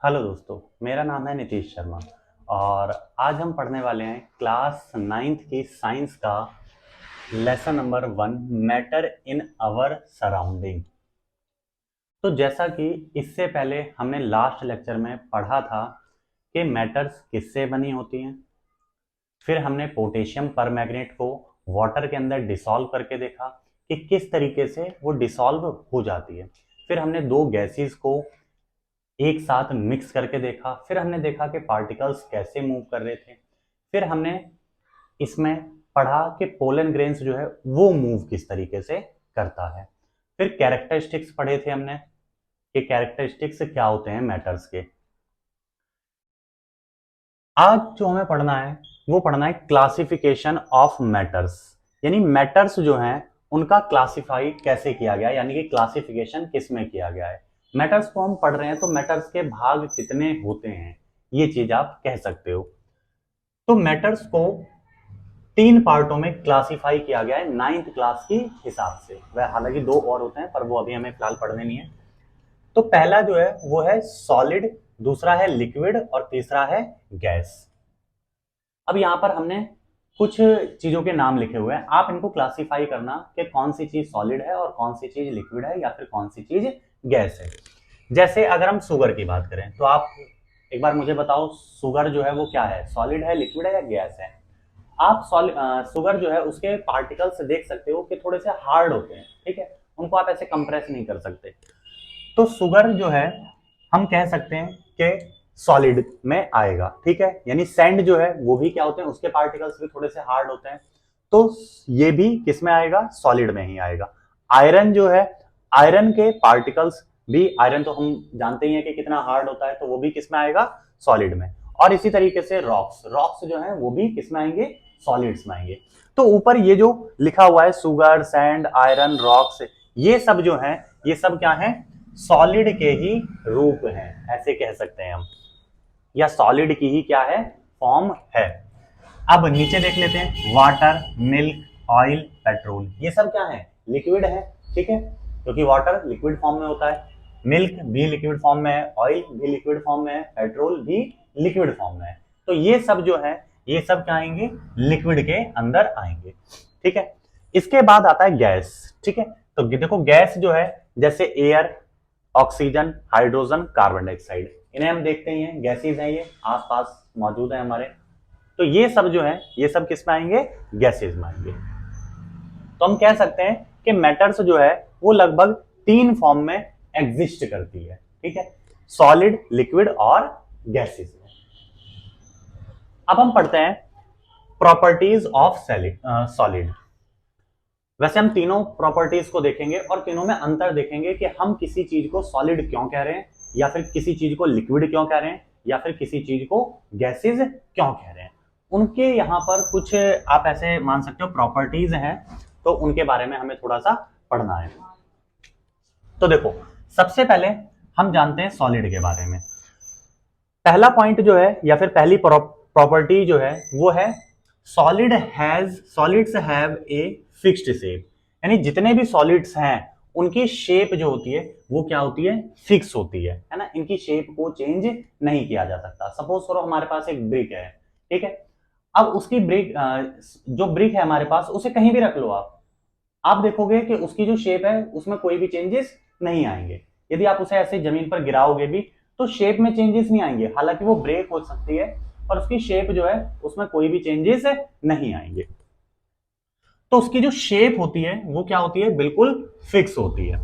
Hello दोस्तों, मेरा नाम है नीतीश शर्मा और आज हम पढ़ने वाले हैं क्लास 9th की साइंस का lesson number 1 matter in our surrounding. तो जैसा कि इससे पहले हमने लास्ट लेक्चर में पढ़ा था कि मैटर्स किससे बनी होती हैं। फिर हमने पोटेशियम परमैंगनेट को वाटर के अंदर डिसॉल्व करके देखा कि किस तरीके से वो डिसॉल्व हो जाती है। फिर हमने दो गैसेस को एक साथ मिक्स करके देखा। फिर हमने देखा कि पार्टिकल्स कैसे मूव कर रहे थे। फिर हमने इसमें पढ़ा कि पोलन ग्रेन्स जो है वो मूव किस तरीके से करता है। फिर कैरेक्टरिस्टिक्स पढ़े थे हमने कि कैरेक्टरिस्टिक्स क्या होते हैं मैटर्स के। आज जो हमें पढ़ना है वो पढ़ना है क्लासिफिकेशन ऑफ मैटर्स, यानी मैटर्स जो हैं उनका क्लासिफाई कैसे किया गया, यानी कि क्लासिफिकेशन किस में किया गया है। मैटर्स को हम पढ़ रहे हैं तो मैटर्स के भाग कितने होते हैं ये चीज आप कह सकते हो। तो मैटर्स को तीन पार्टों में क्लासिफाई किया गया है 9th क्लास की हिसाब से। वह हालांकि दो और होते हैं पर वो अभी हमें फिलहाल पढ़ने नहीं है। तो पहला जो है वो है सॉलिड, दूसरा है लिक्विड और तीसरा है गैस। अब यहां पर हमने कुछ चीजों के नाम लिखे हुए हैं, आप इनको क्लासिफाई करना कि कौन सी चीज सॉलिड है और कौन सी चीज लिक्विड है या फिर कौन सी चीज गैस है। जैसे अगर हम शुगर की बात करें तो आप एक बार मुझे बताओ, शुगर जो है वो क्या है, सॉलिड है, लिक्विड है या गैस है। आप शुगर जो है उसके पार्टिकल्स देख सकते हो कि थोड़े से हार्ड होते हैं, ठीक है, उनको आप ऐसे कंप्रेस नहीं कर सकते। तो शुगर जो है हम कह सकते हैं कि सॉलिड में आएगा, ठीक है, यानी सैंड जो है वो भी क्या होते हैं, उसके पार्टिकल्स भी थोड़े से हार्ड होते हैं, तो ये भी किस में आएगा, सॉलिड में ही आएगा। आयरन जो है, आयरन के पार्टिकल्स भी, आयरन तो हम जानते ही हैं कि कितना हार्ड होता है, तो वो भी किस में आएगा, सॉलिड में। और इसी तरीके से रॉक्स, रॉक्स जो है वो भी किस में आएंगे, सॉलिड्स में आएंगे। तो ऊपर ये जो लिखा हुआ है शुगर, सैंड, आयरन, रॉक्स, ये सब जो है ये सब क्या है, सॉलिड के ही रूप हैं, ऐसे कह सकते हैं हम, या सॉलिड की ही क्या है, फॉर्म है। अब नीचे देख लेते हैं, वाटर, मिल्क, ऑयल, पेट्रोल, ये सब क्या है, लिक्विड है, ठीक है, क्योंकि वाटर लिक्विड फॉर्म में होता है, मिल्क भी लिक्विड फॉर्म में है, ऑयल भी लिक्विड फॉर्म में है, पेट्रोल भी लिक्विड फॉर्म में है। तो ये सब जो है ये सब क्या आएंगे, लिक्विड के अंदर आएंगे, ठीक है। इसके बाद आता है गैस, ठीक है। तो देखो गैस जो है जैसे air, oxygen, hydrogen, carbon dioxide, इन्हें हम देखते ही हैं, गैसेज हैं, ये आसपास मौजूद है हमारे। तो ये सब जो है ये सब किस में आएंगे, गैसेज में आएंगे। तो हम कह सकते हैं कि मैटर्स जो है वो लगभग तीन फॉर्म में एग्जिस्ट करती है, ठीक है, सॉलिड, लिक्विड और गैसेज में। अब हम पढ़ते हैं प्रॉपर्टीज ऑफ सॉलिड। वैसे हम तीनों प्रॉपर्टीज को देखेंगे और तीनों में अंतर देखेंगे कि हम किसी चीज को सॉलिड क्यों कह रहे हैं, या फिर किसी चीज को लिक्विड क्यों कह रहे हैं, या फिर किसी चीज को गैसेज क्यों कह रहे हैं। उनके यहाँ पर कुछ आप ऐसे मान सकते हो प्रॉपर्टीज हैं, तो उनके बारे में हमें थोड़ा सा पढ़ना है। तो देखो, सबसे पहले हम जानते हैं सॉलिड के बारे में। पहला पॉइंट जो है या फिर पहली प्रॉपर्टी जो है वो है solids have a fixed shape, यानी जितने भी सॉलिड्स हैं उनकी शेप जो होती है वो क्या होती है, फिक्स होती है ना, इनकी शेप को चेंज नहीं किया जा सकता। सपोज करो हमारे पास एक ब्रिक है, ठीक है, अब उसकी ब्रिक जो ब्रिक है हमारे पास, उसे कहीं भी रख लो आप देखोगे कि उसकी जो शेप है उसमें कोई भी चेंजेस नहीं आएंगे। यदि आप उसे ऐसे जमीन पर गिराओगे भी तो शेप में चेंजेस नहीं आएंगे, हालांकि वो ब्रेक हो सकती है पर उसकी शेप जो है उसमें कोई भी चेंजेस नहीं आएंगे। तो उसकी जो शेप होती है वो क्या होती है, बिल्कुल फिक्स होती है।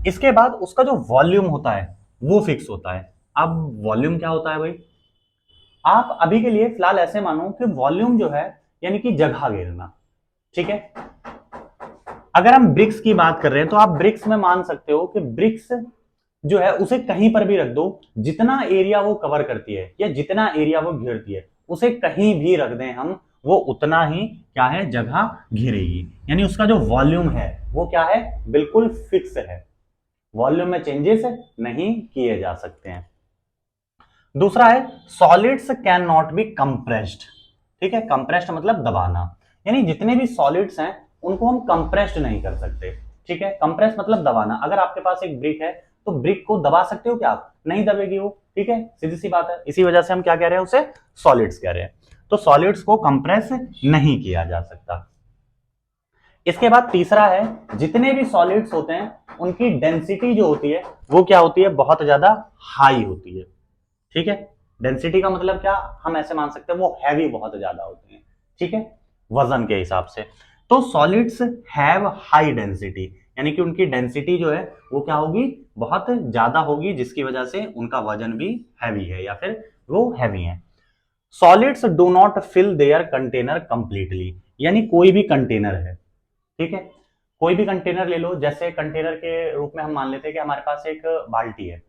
इसके बाद उसका जो वॉल्यूम होता है वो फिक्स होता है। अब वॉल्यूम क्या होता है भाई, आप अभी के लिए फिलहाल ऐसे मानो कि वॉल्यूम जो है यानी कि जगह घेरना, ठीक है। अगर हम ब्रिक्स की बात कर रहे हैं तो आप ब्रिक्स में मान सकते हो कि ब्रिक्स जो है उसे कहीं पर भी रख दो, जितना एरिया वो कवर करती है या जितना एरिया वो घेरती है उसे कहीं भी रख दें हम, वो उतना ही क्या है, जगह घेरेगी। यानी उसका जो वॉल्यूम है वो क्या है, बिल्कुल फिक्स है, वॉल्यूम में चेंजेस नहीं किए जा सकते हैं। दूसरा है solids can not be compressed, ठीक है, कंप्रेस्ड मतलब दबाना, यानी जितने भी सॉलिड्स हैं उनको हम कंप्रेस्ड नहीं कर सकते, ठीक है, कंप्रेस मतलब दबाना। अगर आपके पास एक ब्रिक है तो ब्रिक को दबा सकते हो क्या आप? नहीं दबेगी वो, ठीक है, सीधी सी बात है। इसी वजह से हम क्या कह रहे हैं, उसे सॉलिड्स कह रहे हैं। तो सॉलिड्स को कंप्रेस नहीं किया जा सकता। इसके बाद तीसरा है, जितने भी सॉलिड्स होते हैं उनकी डेंसिटी जो होती है वो क्या होती है, बहुत ज्यादा हाई होती है, ठीक है। डेंसिटी का मतलब क्या, हम ऐसे मान सकते हैं वो हैवी बहुत ज्यादा होते हैं, ठीक है, वजन के हिसाब से। तो सॉलिड्स हैव हाई डेंसिटी, यानी कि उनकी डेंसिटी जो है वो क्या होगी, बहुत ज्यादा होगी, जिसकी वजह से उनका वजन भी हैवी है या फिर वो हैवी है। Solids do not fill their container completely, यानी कोई भी कंटेनर है, ठीक है, कोई भी कंटेनर ले लो, जैसे कंटेनर के रूप में हम मान लेते हैं कि हमारे पास एक बाल्टी है,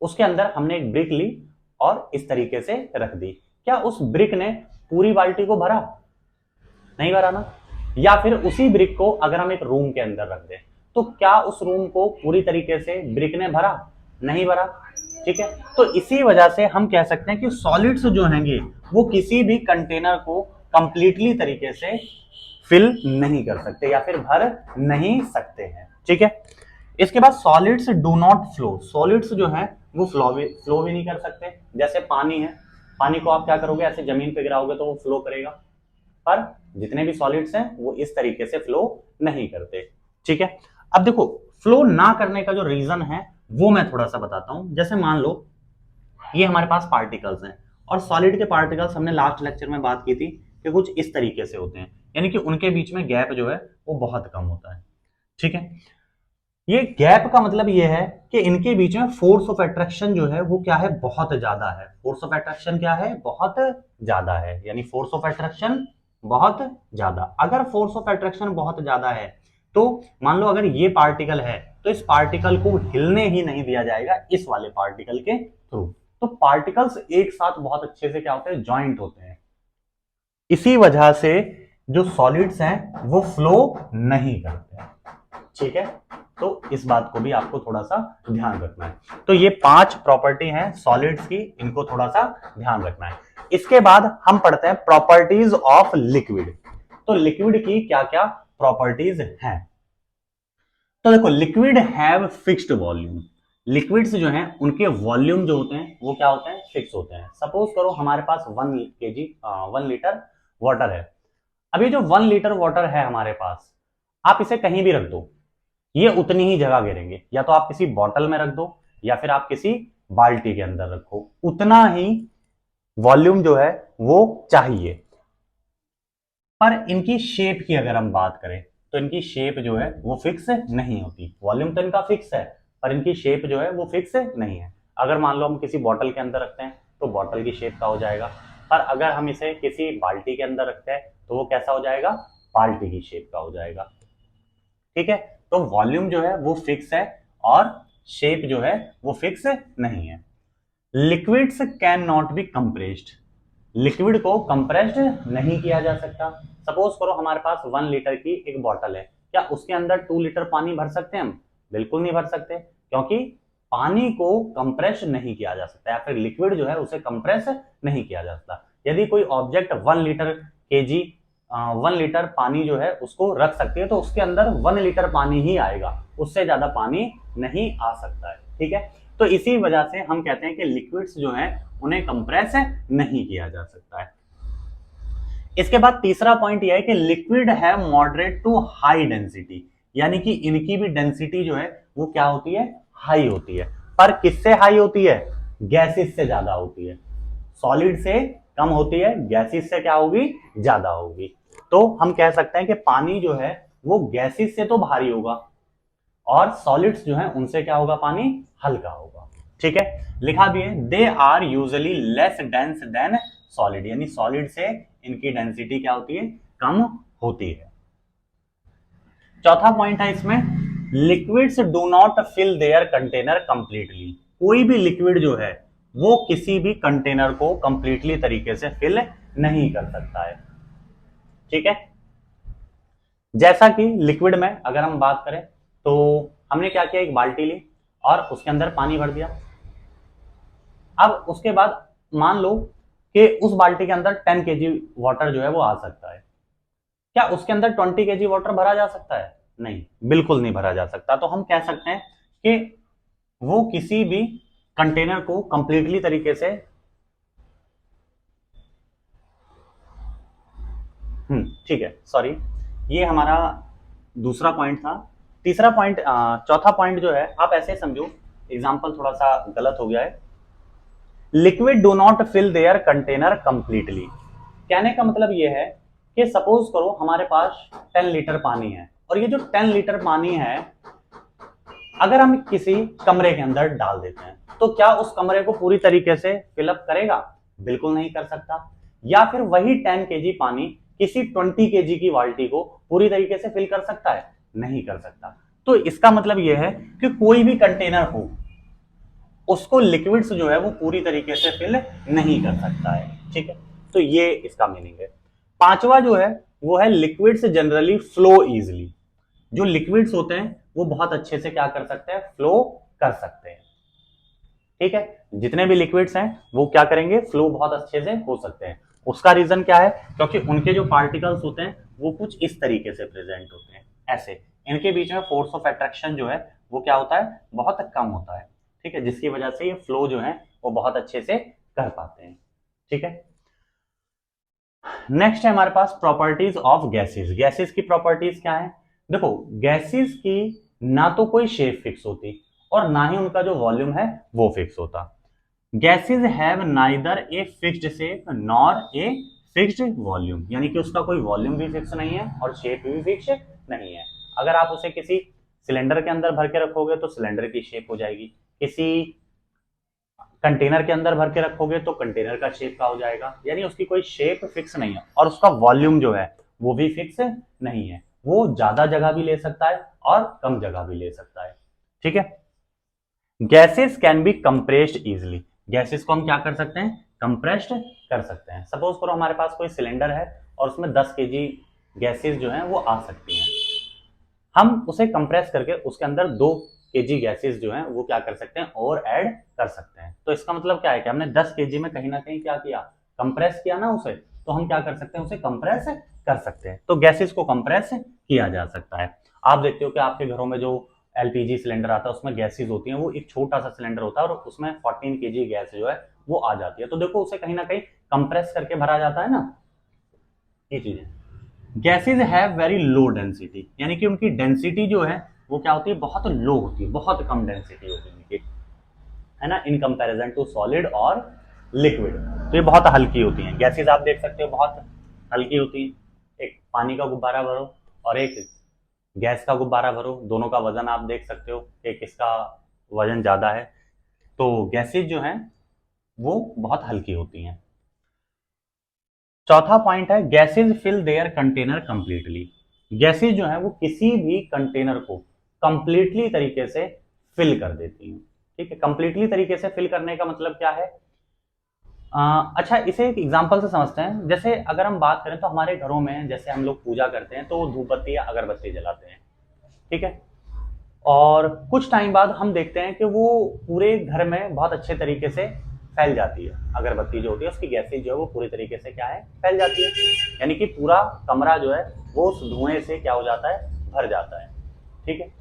उसके अंदर हमने एक ब्रिक ली और इस तरीके से रख दी। क्या उस ब्रिक ने पूरी बाल्टी को भरा? नहीं भरा ना। या फिर उसी ब्रिक को अगर हम एक रूम के अंदर रख दें, तो क्या उस रूम को पूरी तरीके से ब्रिक ने भरा? नहीं भरा, ठीक है। तो इसी वजह से हम कह सकते हैं कि सॉलिड्स जो हैंगे वो किसी भी कंटेनर को कंप्लीटली तरीके से फिल नहीं कर सकते या फिर भर नहीं सकते हैं, ठीक है। इसके बाद solids do not flow, solids जो है वो फ्लो भी नहीं कर सकते। जैसे पानी है, पानी को आप क्या करोगे, ऐसे जमीन पे गिराओगे तो वो फ्लो करेगा, पर जितने भी सॉलिड्स हैं वो इस तरीके से फ्लो नहीं करते, ठीक है। अब देखो, फ्लो ना करने का जो रीजन है वो मैं थोड़ा सा बताता हूं। जैसे मान लो ये हमारे पास पार्टिकल्स हैं, और सॉलिड के पार्टिकल्स हमने लास्ट लेक्चर में बात की थी कि कुछ इस तरीके से होते हैं, यानी कि उनके बीच में गैप जो है वो बहुत कम होता है, ठीक है। ये गैप का मतलब ये है कि इनके बीच में फोर्स ऑफ अट्रैक्शन जो है वो क्या है, बहुत ज्यादा है। फोर्स ऑफ अट्रैक्शन क्या है, बहुत ज्यादा है, यानी फोर्स ऑफ अट्रैक्शन बहुत ज्यादा। अगर फोर्स ऑफ अट्रैक्शन बहुत ज्यादा है तो मान लो अगर ये पार्टिकल है तो इस पार्टिकल को हिलने ही नहीं दिया जाएगा इस वाले पार्टिकल के थ्रू। तो पार्टिकल्स एक साथ बहुत अच्छे से क्या होते हैं, ज्वाइंट होते हैं। इसी वजह से जो सॉलिड्स हैं वो फ्लो नहीं करते, ठीक है। तो इस बात को भी आपको थोड़ा सा ध्यान रखना है। तो ये 5 प्रॉपर्टी हैं सॉलिड्स की, इनको थोड़ा सा ध्यान रखना है। इसके बाद हम पढ़ते हैं प्रॉपर्टीज ऑफ लिक्विड। तो लिक्विड की क्या क्या प्रॉपर्टीज हैं। तो देखो, liquid have fixed volume, liquids जो हैं उनके वॉल्यूम जो होते हैं वो क्या होते हैं, फिक्स होते हैं। सपोज करो हमारे पास 1 लीटर वाटर है। अब ये जो 1 लीटर वाटर है हमारे पास, आप इसे कहीं भी रख दो, ये उतनी ही जगह घेरेंगे। या तो आप किसी बॉटल में रख दो या फिर आप किसी बाल्टी के अंदर रखो, उतना ही वॉल्यूम जो है वो चाहिए। पर इनकी शेप की अगर हम बात करें तो इनकी शेप जो है वो फिक्स नहीं होती। वॉल्यूम तो इनका फिक्स है पर इनकी शेप जो है वो फिक्स नहीं है। अगर मान लो हम किसी बॉटल के अंदर रखते हैं तो बॉटल की शेप का हो जाएगा, पर अगर हम इसे किसी बाल्टी के अंदर रखते हैं तो वो कैसा हो जाएगा, बाल्टी की शेप का हो जाएगा, ठीक है। तो वॉल्यूम जो है वो फिक्स है और शेप जो है वो फिक्स नहीं है। Liquids can not be compressed, liquid को कंप्रेस्ड नहीं किया जा सकता। सपोज करो हमारे पास 1 लीटर की एक बॉटल है, क्या उसके अंदर 2 लीटर पानी भर सकते हैं हम? बिल्कुल नहीं भर सकते, क्योंकि पानी को कंप्रेस नहीं किया जा सकता, या फिर लिक्विड जो है उसे कंप्रेस नहीं किया जा सकता। यदि कोई ऑब्जेक्ट 1 लीटर पानी जो है उसको रख सकती है तो उसके अंदर 1 लीटर पानी ही आएगा, उससे ज्यादा पानी नहीं आ सकता है, ठीक है। तो इसी वजह से हम कहते हैं कि लिक्विड्स जो हैं उन्हें कंप्रेस नहीं किया जा सकता है। इसके बाद तीसरा पॉइंट यह है कि लिक्विड है मॉडरेट टू हाई डेंसिटी, यानी कि इनकी भी डेंसिटी जो है वो क्या होती है, हाई होती है। पर किससे हाई होती है, गैसेस से ज्यादा होती है। सॉलिड से कम होती है, गैसेस से क्या होगी, ज्यादा होगी। तो हम कह सकते हैं कि पानी जो है वो गैसेस से तो भारी होगा और सॉलिड्स जो है उनसे क्या होगा, पानी हल्का होगा, ठीक है। लिखा भी है they are usually less dense than solid, यानी सॉलिड से इनकी डेंसिटी क्या होती है, कम होती है। चौथा पॉइंट है इसमें, liquids do not fill their container completely, कोई भी लिक्विड जो है वो किसी भी कंटेनर को कंप्लीटली तरीके से फिल नहीं कर सकता है, ठीक है। जैसा कि लिक्विड में अगर हम बात करें तो हमने क्या किया, एक बाल्टी ली और उसके अंदर पानी भर दिया। अब उसके बाद मान लो कि उस बाल्टी के अंदर 10 केजी वाटर जो है वो आ सकता है, क्या उसके अंदर 20 केजी वाटर भरा जा सकता है? नहीं, बिल्कुल नहीं भरा जा सकता। तो हम कह सकते हैं कि वो किसी भी कंटेनर को कंप्लीटली तरीके से ठीक है, सॉरी, ये हमारा दूसरा पॉइंट था। तीसरा पॉइंट, चौथा पॉइंट जो है आप ऐसे समझो, एग्जांपल थोड़ा सा गलत हो गया है। Liquid do not fill their container completely. कहने का मतलब ये है कि सपोज करो हमारे पास 10 लीटर पानी है, और ये जो 10 लीटर पानी है अगर हम किसी कमरे के अंदर डाल देते हैं तो क्या उस कमरे को पूरी तरीके से फिलअप करेगा? बिल्कुल नहीं कर सकता। या फिर वही 10 केजी पानी किसी 20 केजी की बाल्टी को पूरी तरीके से फिल कर सकता है? नहीं कर सकता। तो इसका मतलब यह है कि कोई भी कंटेनर हो उसको लिक्विड्स जो है वो पूरी तरीके से फिल नहीं कर सकता है। ठीक है, तो ये इसका मीनिंग है। पांचवा जो है वो है लिक्विड्स जनरली फ्लो इजिली। जो लिक्विड्स होते हैं वो बहुत अच्छे से क्या कर सकते हैं? फ्लो कर सकते हैं। ठीक है, जितने भी लिक्विड्स हैं वो क्या करेंगे? फ्लो बहुत अच्छे से हो सकते हैं। उसका रीजन क्या है? क्योंकि उनके जो पार्टिकल्स होते हैं वो कुछ इस तरीके से प्रेजेंट होते हैं, ऐसे। इनके बीच में फोर्स ऑफ अट्रैक्शन जो है वो क्या होता है? बहुत कम होता है। ठीक है, जिसकी वजह से ये फ्लो जो है वो बहुत अच्छे से कर पाते हैं। ठीक है, नेक्स्ट है हमारे पास प्रॉपर्टीज ऑफ गैसेस। गैसेस की प्रॉपर्टीज क्या है? देखो, गैसेस की ना तो कोई शेप फिक्स होती और ना ही उनका जो वॉल्यूम है वो फिक्स होता। Gases have neither a fixed shape nor a fixed volume, यानी कि उसका कोई वॉल्यूम भी फिक्स नहीं है और शेप भी फिक्स नहीं है। अगर आप उसे किसी सिलेंडर के अंदर भर के रखोगे तो सिलेंडर की शेप हो जाएगी, किसी कंटेनर के अंदर भर के रखोगे तो कंटेनर का शेप का हो जाएगा, यानी उसकी कोई शेप फिक्स नहीं है और उसका वॉल्यूम जो है वो भी फिक्स नहीं है। वो ज्यादा जगह भी ले सकता है और कम जगह भी ले सकता है। ठीक है, gases can be compressed easily. Gases को हम क्या कर सकते हैं? कंप्रेस्ड कर सकते हैं। सपोज करो हमारे पास कोई सिलेंडर है और उसमें 10 केजी गैसेस जो हैं वो आ सकती हैं। हम उसे कंप्रेस करके उसके अंदर 2 केजी गैसेस जो हैं वो क्या कर सकते हैं? और ऐड कर सकते हैं। तो इसका मतलब क्या है कि हमने 10 केजी में कहीं ना कहीं क्या किया? कंप्रेस किया ना उसे, तो हम क्या कर सकते हैं? उसे कंप्रेस कर सकते हैं। तो गैसेस को कंप्रेस किया जा सकता है। आप देखते हो कि आपके घरों में जो एलपीजी सिलेंडर आता है उसमें गैसेस होती हैं, वो एक छोटा सा सिलेंडर होता है और उसमें 14 केजी गैस जो है वो आ जाती है। तो देखो उसे कहीं ना कहीं कंप्रेस करके भरा जाता है ना, ये चीजें। Gases have very low density, यानी कि उनकी डेंसिटी जो है वो क्या होती है? बहुत लो होती है, बहुत कम डेंसिटी होती है उनकी, है ना, इन कंपैरिजन टू सॉलिड और लिक्विड। तो ये बहुत हल्की होती हैं गैसेज, आप देख सकते हो बहुत हल्की होती हैं। एक पानी का गुब्बारा भरो और एक गैस का गुब्बारा भरो, दोनों का वजन आप देख सकते हो कि किसका वजन ज्यादा है। तो गैसेज जो हैं वो बहुत हल्की होती हैं। चौथा पॉइंट है gases fill their container completely. Gases जो है वो किसी भी कंटेनर को कंप्लीटली तरीके से फिल कर देती हैं। ठीक है, कंप्लीटली तरीके से फिल करने का मतलब क्या है? अच्छा, इसे एक एग्जांपल से समझते हैं। जैसे अगर हम बात करें तो हमारे घरों में जैसे हम लोग पूजा करते हैं तो धूप बत्ती या अगरबत्ती जलाते हैं। ठीक है, और कुछ टाइम बाद हम देखते हैं कि वो पूरे घर में बहुत अच्छे तरीके से फैल जाती है। अगरबत्ती जो होती है उसकी गैसेज जो है वो पूरी तरीके से क्या है? फैल जाती है, यानी कि पूरा कमरा जो है वो उस धुएं से क्या हो जाता है? भर जाता है। ठीक है,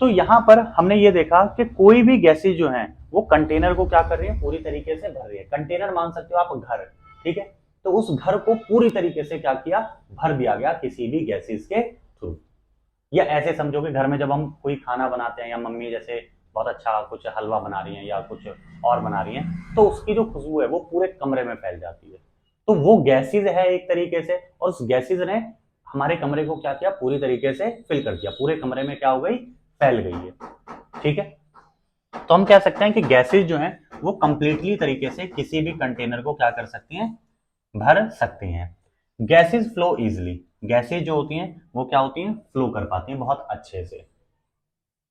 तो यहाँ पर हमने ये देखा कि कोई भी गैसेज जो है वो कंटेनर को क्या कर रही है? पूरी तरीके से भर रही है। कंटेनर मान सकते हो आप घर। ठीक है, तो उस घर को पूरी तरीके से क्या किया? भर दिया गया किसी भी गैसेज के थ्रू। या ऐसे समझो कि घर में जब हम कोई खाना बनाते हैं या मम्मी जैसे बहुत अच्छा कुछ हलवा बना रही हैं या कुछ और बना रही हैं तो उसकी जो खुशबू है वो पूरे कमरे में फैल जाती है। तो वो गैसेज है एक तरीके से, और उस गैसेज ने हमारे कमरे को क्या किया? पूरी तरीके से फिल कर दिया, पूरे कमरे में क्या हो गई? फैल गई है। ठीक है, तो हम कह सकते हैं कि गैसेज जो है वो कंप्लीटली तरीके से किसी भी कंटेनर को क्या कर सकती हैं? भर सकती हैं। Gases flow easily. गैसेज जो होती हैं वो क्या होती हैं? फ्लो कर पाती हैं बहुत अच्छे से,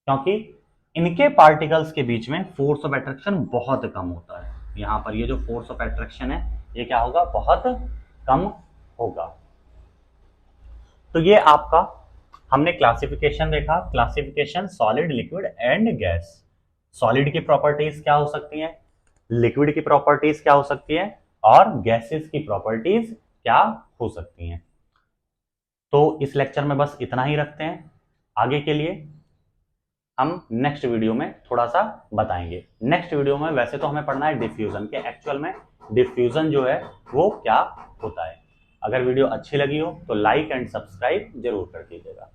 क्योंकि इनके पार्टिकल्स के बीच में फोर्स ऑफ अट्रैक्शन बहुत कम होता है। यहां पर ये जो फोर्स ऑफ अट्रैक्शन है ये क्या होगा? बहुत कम होगा। तो ये आपका हमने क्लासिफिकेशन देखा, classification solid, liquid and gas. Solid की प्रॉपर्टीज क्या हो सकती हैं, लिक्विड की प्रॉपर्टीज क्या हो सकती है, और गैसेस की प्रॉपर्टीज क्या हो सकती हैं। तो इस लेक्चर में बस इतना ही रखते हैं। आगे के लिए हम नेक्स्ट वीडियो में थोड़ा सा बताएंगे। नेक्स्ट वीडियो में वैसे तो हमें पढ़ना है डिफ्यूजन के, एक्चुअल में डिफ्यूजन जो है वो क्या होता है। अगर वीडियो अच्छी लगी हो तो लाइक एंड सब्सक्राइब जरूर कर दीजिएगा।